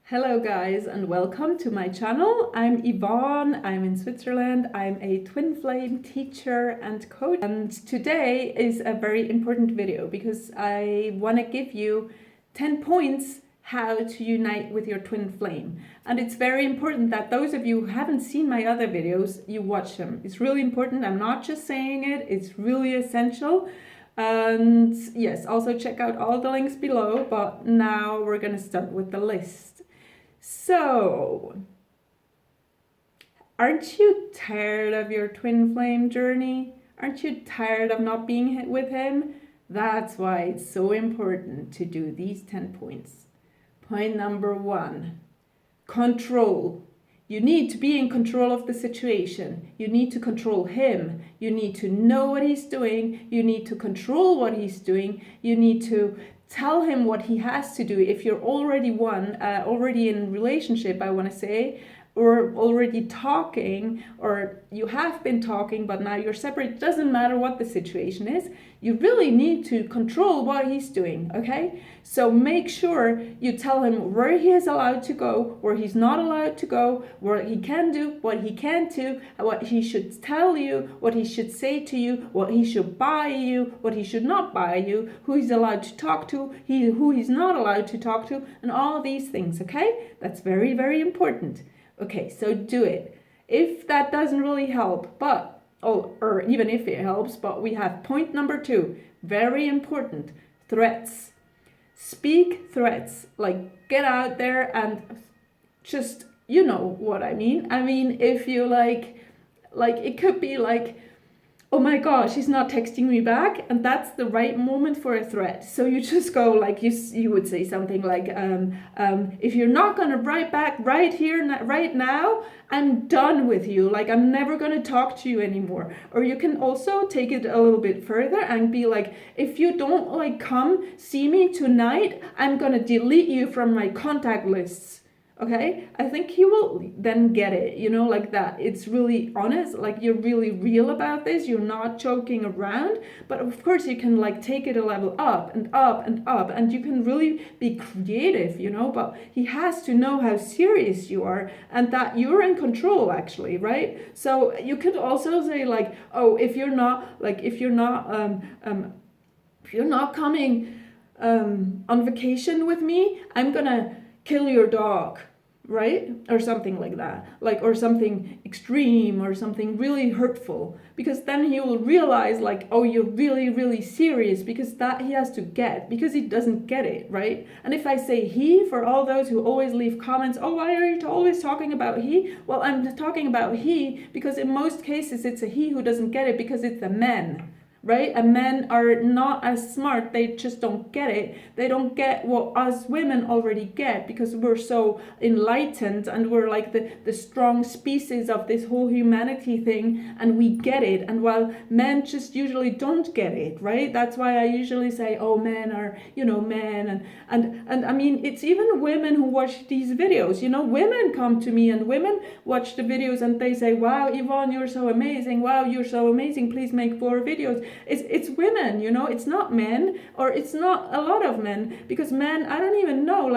Hello guys and welcome to my channel. I'm Yvonne, I'm in Switzerland, I'm a twin flame teacher and coach, and today is a very important video because I want to give you 10 points how to unite with your twin flame. And it's very important that those of you who haven't seen my other videos, you watch them. It's really important. I'm not just saying it, it's really essential. And yes, also check out all the links below, but now we're going to start with the list. So, aren't you tired of your twin flame journey? Aren't you tired of not being with him? That's why it's so important to do these 10 points. Point number 1, control. You need to be in control of the situation. You need to control him. You need to know what he's doing. You need to control what he's doing. You need to tell him what he has to do. If you're already already in relationship, I want to say, or already talking, or you have been talking but now you're separate, it doesn't matter what the situation is, you really need to control what he's doing, okay? So make sure you tell him where he is allowed to go, where he's not allowed to go, what he can do, what he can't do, what he should tell you, what he should say to you, what he should buy you, what he should not buy you, who he's allowed to talk to, who he's not allowed to talk to, and all these things, okay? That's very, very important. Okay, so do it. If that doesn't really help, or even if it helps, but we have point number 2, very important, threats. Speak threats, like get out there and just, you know what I mean. I mean, if you like it could be like, oh my gosh, he's not texting me back, and that's the right moment for a threat. So you just go like, you would say something like, if you're not gonna write back right here, right now, I'm done with you. Like, I'm never gonna talk to you anymore. Or you can also take it a little bit further and be like, if you don't like come see me tonight, I'm gonna delete you from my contact lists. Okay, I think he will then get it, you know, like that. It's really honest, like you're really real about this, you're not joking around. But of course you can like take it a level up and up and up, and you can really be creative, you know. But he has to know how serious you are and that you're in control, actually, right? So you could also say like, oh, if you're not coming on vacation with me, I'm gonna kill your dog, right? Or something like that, like, or something extreme or something really hurtful, because then he will realize like, oh, you're really, really serious, because that he has to get, because he doesn't get it, right? And if I say he, for all those who always leave comments, oh, why are you always talking about he? Well, I'm talking about he because in most cases it's a he who doesn't get it, because it's a man. Right? And men are not as smart. They just don't get it. They don't get what us women already get, because we're so enlightened and we're like the strong species of this whole humanity thing, and we get it. And while men just usually don't get it, right? That's why I usually say, oh, men are, you know, men. And I mean, it's even women who watch these videos, you know, women come to me and women watch the videos and they say, wow, Yvonne, you're so amazing. Wow, you're so amazing. Please make 4 videos. It's women, you know, it's not men, or it's not a lot of men, because men, I don't even know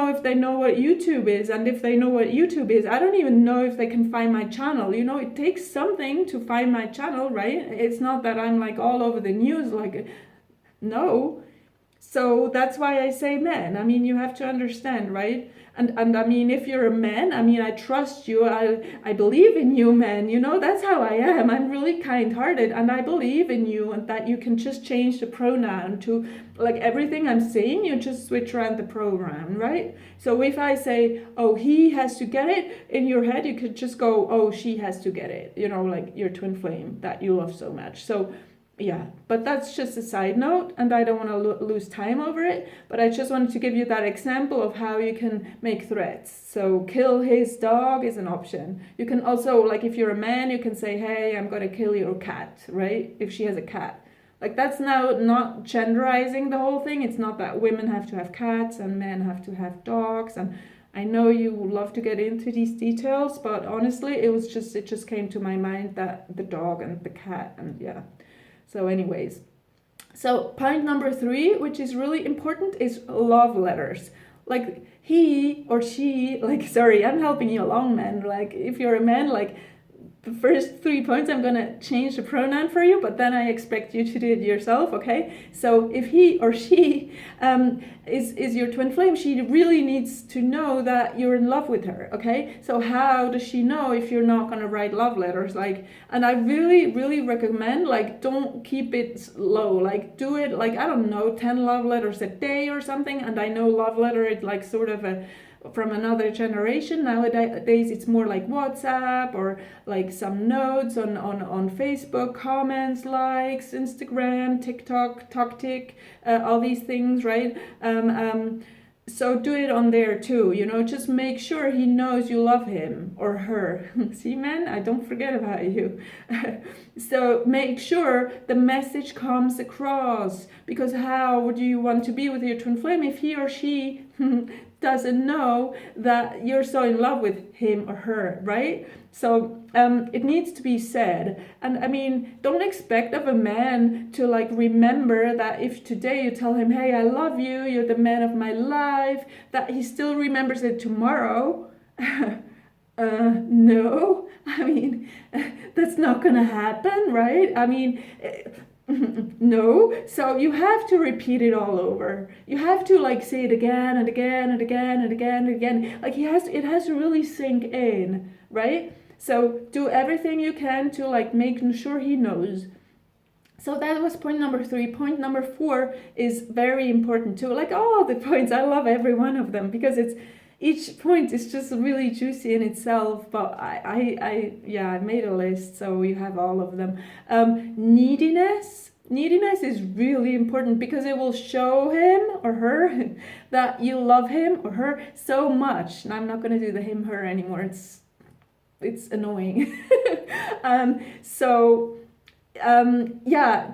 if they know what YouTube is, and if they know what YouTube is, I don't even know if they can find my channel. You know, it takes something to find my channel, right? It's not that I'm like all over the news, like, no. So that's why I say men. I mean, you have to understand, right? And I mean, if you're a man, I mean, I trust you. I believe in you, man. You know, that's how I am. I'm really kind-hearted, and I believe in you, and that you can just change the pronoun to, like, everything I'm saying, you just switch around the pronoun, right? So if I say, oh, he has to get it, in your head, you could just go, oh, she has to get it. You know, like your twin flame that you love so much. So yeah, but that's just a side note, and I don't want to lose time over it, but I just wanted to give you that example of how you can make threats. So kill his dog is an option. You can also, like, if you're a man, you can say, hey, I'm going to kill your cat, right? If she has a cat. Like, that's now not genderizing the whole thing. It's not that women have to have cats and men have to have dogs. And I know you would love to get into these details, but honestly, it just came to my mind that the dog and the cat, and yeah. So anyways, so point number 3, which is really important, is love letters. like he or she, like, sorry, I'm helping you along, man. Like, if you're a man, like, the first 3 points, I'm gonna change the pronoun for you, but then I expect you to do it yourself, okay? So if he or she is your twin flame, she really needs to know that you're in love with her, okay? So how does she know if you're not gonna write love letters? Like, and I really, really recommend, like, don't keep it low. Like, do it, like, I don't know, 10 love letters a day or something. And I know love letter is like sort of a from another generation. Nowadays it's more like WhatsApp or like some notes on Facebook, comments, likes, Instagram, TikTok, TokTik, all these things, right? So do it on there too, you know, just make sure he knows you love him or her. See, man, I don't forget about you. So make sure the message comes across, because how do you want to be with your twin flame if he or she doesn't know that you're so in love with him or her, right? So it needs to be said. And I mean, don't expect of a man to like remember that if today you tell him, hey, I love you, you're the man of my life, that he still remembers it tomorrow. No, I mean, that's not gonna happen, right? I mean, no. So you have to repeat it all over. You have to like say it again and again and again and again and again. Like it has to really sink in, right? So do everything you can to like making sure he knows. So that was point number 3. Point number 4 is very important too. Like all the points, I love every one of them because it's each point is just really juicy in itself. But I made a list, so you have all of them. Neediness is really important because it will show him or her that you love him or her so much. And I'm not going to do the him her anymore. It's annoying.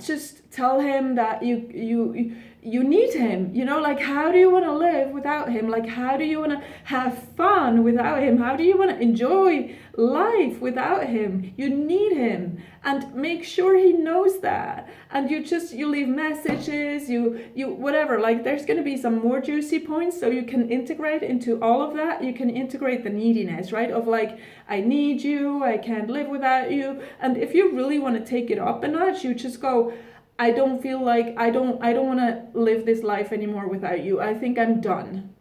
Just tell him that you need him, you know, like how do you want to live without him? Like how do you want to have fun without him? How do you want to enjoy life without him? You need him, and make sure he knows that. And you leave messages, you whatever, like there's going to be some more juicy points, so you can integrate into all of that. You can integrate the neediness, right, of like, I need you, I can't live without you. And if you really want to take it up a notch, you just go, I don't feel like I don't want to live this life anymore without you. I think I'm done.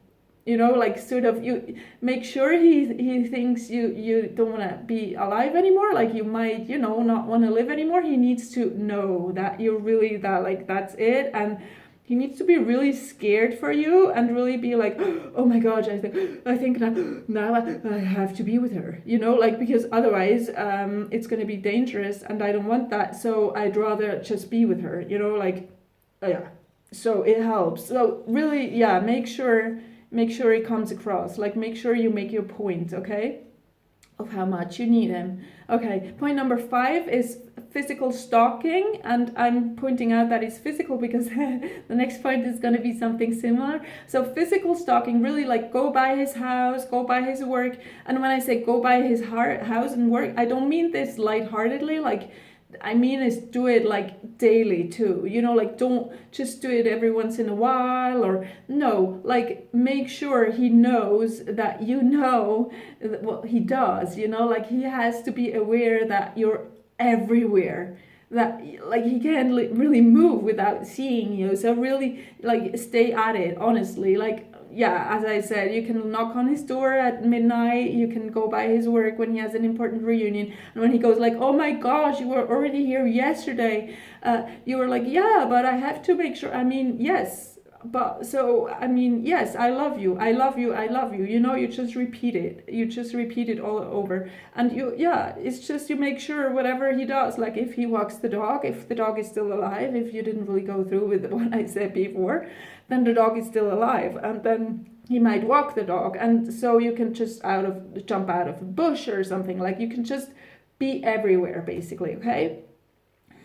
You know, like sort of you make sure he thinks you don't want to be alive anymore. Like you might, you know, not want to live anymore. He needs to know that you're really that, like, that's it. And he needs to be really scared for you and really be like, oh my gosh, I think now I have to be with her, you know, like, because otherwise it's going to be dangerous and I don't want that. So I'd rather just be with her, you know, like, yeah. So it helps. So really, yeah, make sure it comes across. Like, make sure you make your point, okay, of how much you need him. Okay, point number 5 is physical stalking, and I'm pointing out that it's physical because the next point is going to be something similar. So physical stalking, really like go by his house, go by his work. And when I say go by his house and work, I don't mean this lightheartedly, like I mean is do it like daily too, you know, like don't just do it every once in a while, or no, like make sure he knows that you know what he does, you know, like he has to be aware that you're everywhere, that like he can't really move without seeing you. So really like stay at it, honestly. Like, yeah, as I said, you can knock on his door at midnight, you can go by his work when he has an important reunion, and when he goes like, oh my gosh, you were already here yesterday, you were like, yeah, but I have to make sure, I mean, yes, but so I mean, yes, I love you, you know, you just repeat it all over. And it's just you make sure whatever he does, like if he walks the dog, if the dog is still alive, if you didn't really go through with what I said before, then the dog is still alive, and then he might walk the dog, and so you can just jump out of a bush or something, like you can just be everywhere basically, okay?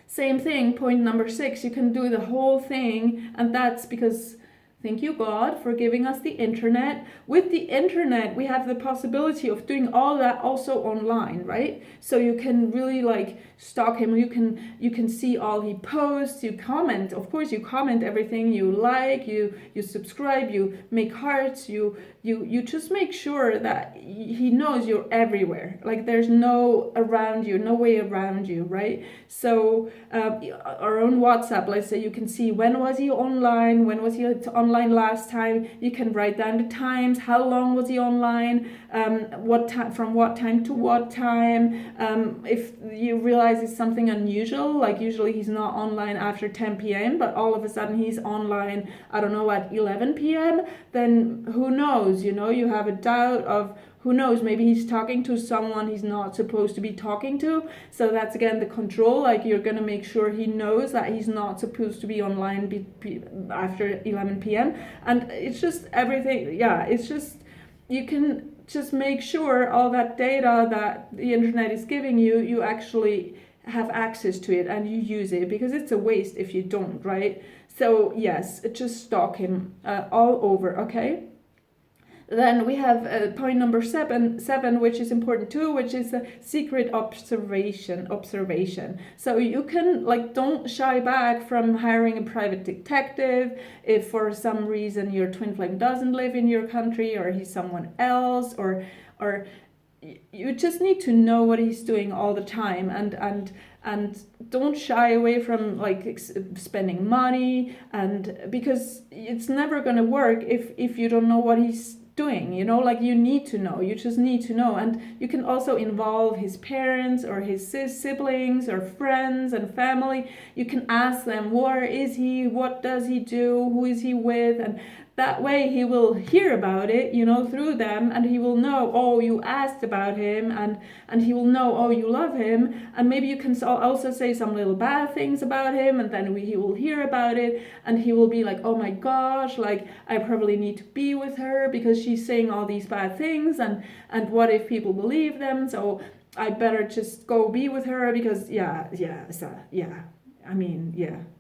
Same thing, point number 6, you can do the whole thing, and that's because Thank you, God, for giving us the internet. With the internet, we have the possibility of doing all that also online, right? So you can really like stalk him. You can see all he posts. You comment. Of course, you comment everything you like. You subscribe. You make hearts. You just make sure that he knows you're everywhere. Like there's no way around you, right? So our own WhatsApp, let's say, you can see when was he online, when was he online last time. You can write down the times, how long was he online, what time, from what time to what time. If you realize it's something unusual, like usually he's not online after 10 p.m. but all of a sudden he's online, I don't know, at 11 p.m. then who knows, you have a doubt of, who knows, maybe he's talking to someone he's not supposed to be talking to. So that's again the control, like you're going to make sure he knows that he's not supposed to be online after 11 p.m. And it's just everything, it's just, you can just make sure all that data that the internet is giving you, you actually have access to it and you use it, because it's a waste if you don't, right? So yes, just stalk him all over, okay? Then we have point number seven, which is important too, which is a secret observation. So you can, like, don't shy back from hiring a private detective if for some reason your twin flame doesn't live in your country, or he's someone else, or you just need to know what he's doing all the time, and don't shy away from like spending money, and because it's never going to work if you don't know what he's doing, like you need to know, you just need to know. And you can also involve his parents or his siblings or friends and family. You can ask them, where is he, what does he do, who is he with, and that way he will hear about it, through them, and he will know, oh, you asked about him, and he will know, oh, you love him. And maybe you can also say some little bad things about him, and then he will hear about it, and he will be like, oh my gosh, like I probably need to be with her because she's saying all these bad things, and what if people believe them, so I better just go be with her, because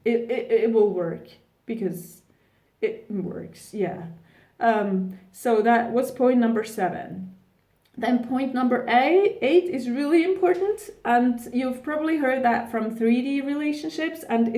it will work, because it works, so that was point number 7. Then point number 8 is really important, and you've probably heard that from 3D relationships, and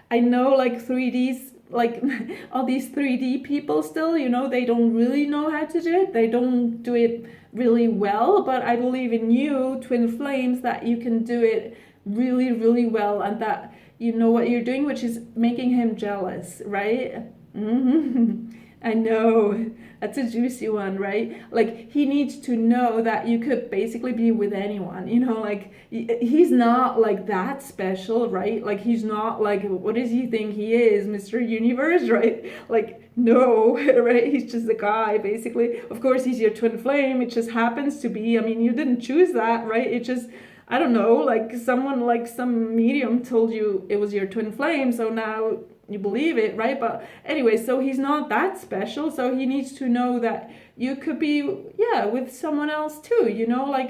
I know like 3Ds, like all these 3D people still, they don't really know how to do it, they don't do it really well, but I believe in you, twin flames, that you can do it really, really well, and that you know what you're doing, which is making him jealous, right? I know, that's a juicy one, right? Like he needs to know that you could basically be with anyone, like he's not like that special, right? Like he's not like, what does he think he is, Mr. Universe, right? Like no, right? He's just a guy, basically. Of course he's your twin flame, it just happens to be, you didn't choose that, right? It just, I don't know, like someone, like some medium told you it was your twin flame, so now you believe it, right? But anyway, so he's not that special, so he needs to know that you could be with someone else too, like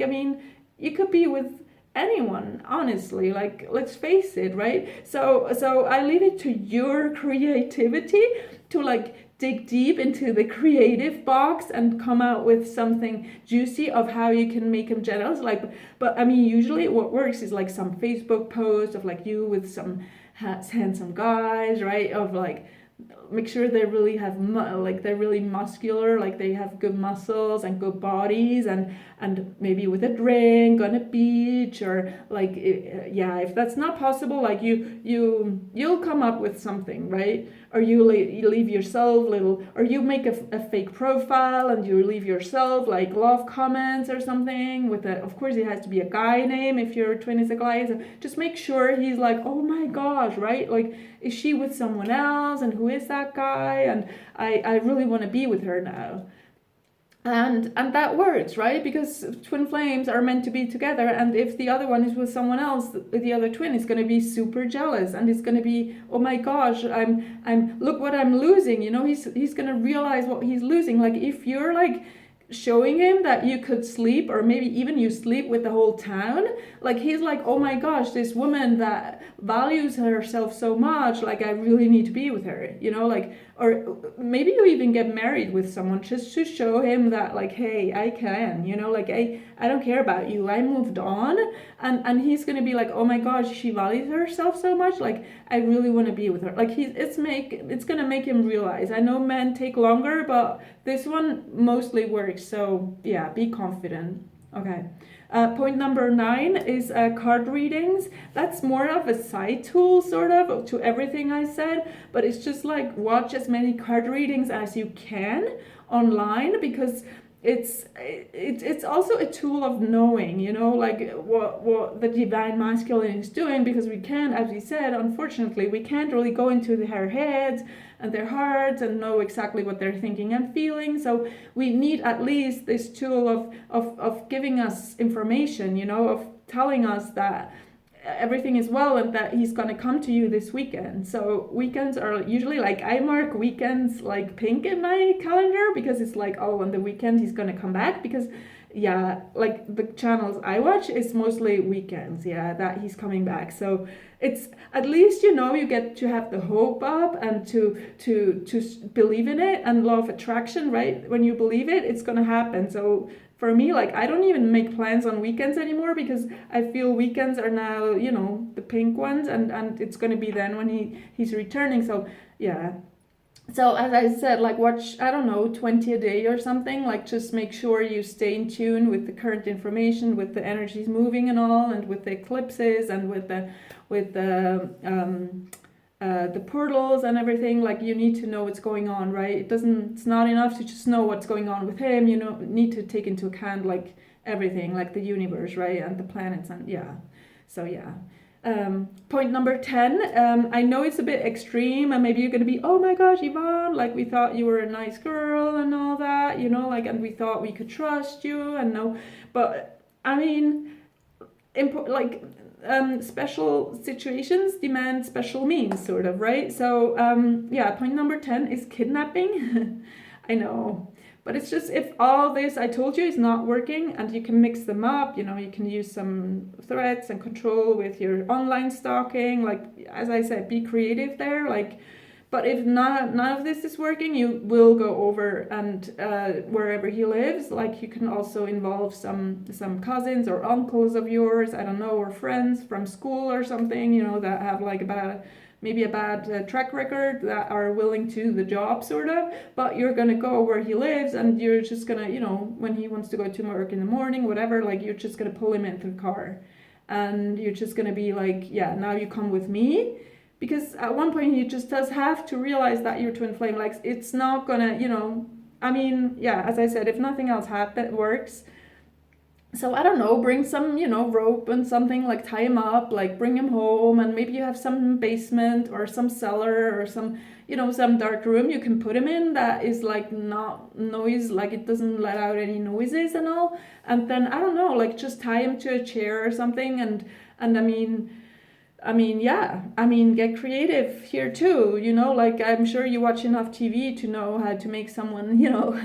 you could be with anyone, honestly, like let's face it, right? So I leave it to your creativity to like dig deep into the creative box and come out with something juicy of how you can make him jealous, like, but usually what works is like some Facebook post of like you with some handsome guys, right, of like make sure they really have they're really muscular, like they have good muscles and good bodies, and maybe with a drink on a beach, or like if that's not possible, like you'll come up with something, right? Or you leave yourself little, or you make a fake profile and you leave yourself like love comments or something with of course it has to be a guy name if your twin is a guy, so just make sure he's like, oh my gosh, right, like is she with someone else, and who is that guy, and I really want to be with her now. And that works, right? Because twin flames are meant to be together, and if the other one is with someone else, the other twin is going to be super jealous, and it's going to be, oh my gosh, I'm look what I'm losing, he's going to realize what he's losing. Like if you're like showing him that you could sleep, or maybe even you sleep with the whole town, like he's like, oh my gosh, this woman that values herself so much, like I really need to be with her, like or maybe you even get married with someone just to show him that, like, hey, I can, you know, like, I don't care about you, I moved on. And he's gonna be like, oh my gosh, she values herself so much, like, I really want to be with her. Like, it's gonna make him realize. I know men take longer, but this one mostly works. So yeah, be confident. Okay. Point number 9 is card readings. That's more of a side tool, sort of, to everything I said, but it's just like watch as many card readings as you can online, because it's also a tool of knowing, you know, like what the divine masculine is doing, because we can't, as we said, unfortunately, we can't really go into their heads and their hearts and know exactly what they're thinking and feeling. So we need at least this tool of giving us information, you know, of telling us that everything is well and that he's going to come to you this weekend. So weekends are usually, like, I mark weekends like pink in my calendar, because it's like, oh, on the weekend he's going to come back, because yeah, like the channels I watch is mostly weekends, yeah, that he's coming back. So it's at least, you know, you get to have the hope up and to believe in it, and law of attraction, right? When you believe it, it's going to happen. So for me, like, I don't even make plans on weekends anymore, because I feel weekends are now, you know, the pink ones, and it's going to be then when he's returning. So yeah. So as I said, like, watch, I don't know, 20 a day or something. Like, just make sure you stay in tune with the current information, with the energies moving and all, and with the eclipses, and with the portals and everything. Like, you need to know what's going on, right? It's not enough to just know what's going on with him. You know, need to take into account, like, everything, like the universe, right, and the planets, and yeah. So yeah. Point number 10, I know it's a bit extreme, and maybe you're gonna be, oh my gosh, Yvonne, like, we thought you were a nice girl and all that, you know, like, and we thought we could trust you, and no, but I mean, special situations demand special means, sort of, right? So yeah, point number 10 is kidnapping. I know. But it's just, if all this I told you is not working, and you can mix them up, you know, you can use some threats and control with your online stalking, like, as I said, be creative there, like, but if none of this is working, you will go over and wherever he lives, like, you can also involve some cousins or uncles of yours, I don't know, or friends from school or something, you know, that have like maybe a bad track record, that are willing to do the job, sort of, but you're gonna go where he lives, and you're just gonna, you know, when he wants to go to work in the morning, whatever, like, you're just gonna pull him into the car, and you're just gonna be like, yeah, now you come with me, because at one point he just does have to realize that you're twin flame. Like, it's not gonna, you know, I mean, yeah, as I said, if nothing else works, so I don't know, bring some, you know, rope and something, like, tie him up, like, bring him home, and maybe you have some basement or some cellar or some, you know, some dark room you can put him in that is, like, not noise, like, it doesn't let out any noises and all, and then, I don't know, like, just tie him to a chair or something, and yeah, I mean, get creative here too, you know, like, I'm sure you watch enough TV to know how to make someone, you know,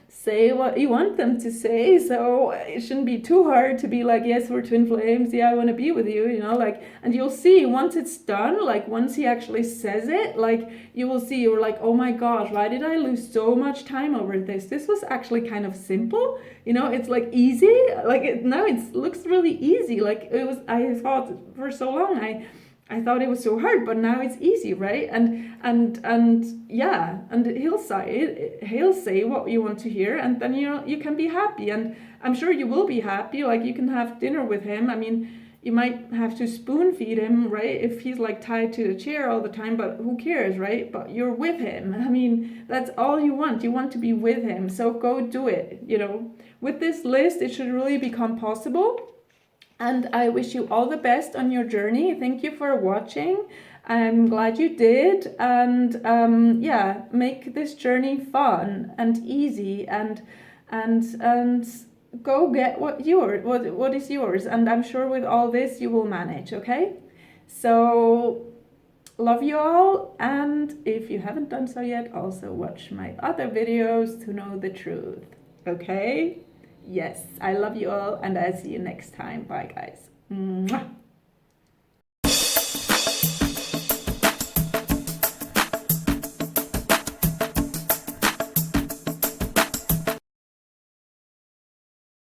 say what you want them to say, so it shouldn't be too hard to be like, yes, we're twin flames, yeah, I want to be with you, you know, like, and you'll see once it's done, like, once he actually says it, like, you will see, you're like, oh my gosh, why did I lose so much time over this was actually kind of simple, you know, it's like easy, like, now it looks really easy, like, it was, I thought for so long, I thought it was so hard, but now it's easy, right? And yeah, and he'll say what you want to hear, and then, you know, you can be happy, and I'm sure you will be happy. Like, you can have dinner with him. I mean, you might have to spoon feed him, right? If he's like tied to the chair all the time, but who cares, right? But you're with him. I mean, that's all you want. You want to be with him. So go do it, you know. With this list, it should really become possible. And I wish you all the best on your journey. Thank you for watching. I'm glad you did. And yeah, make this journey fun and easy, and go get what is yours. And I'm sure with all this you will manage, okay? So love you all, and if you haven't done so yet, also watch my other videos to know the truth, okay? Yes, I love you all, and I'll see you next time. Bye, guys. Mwah.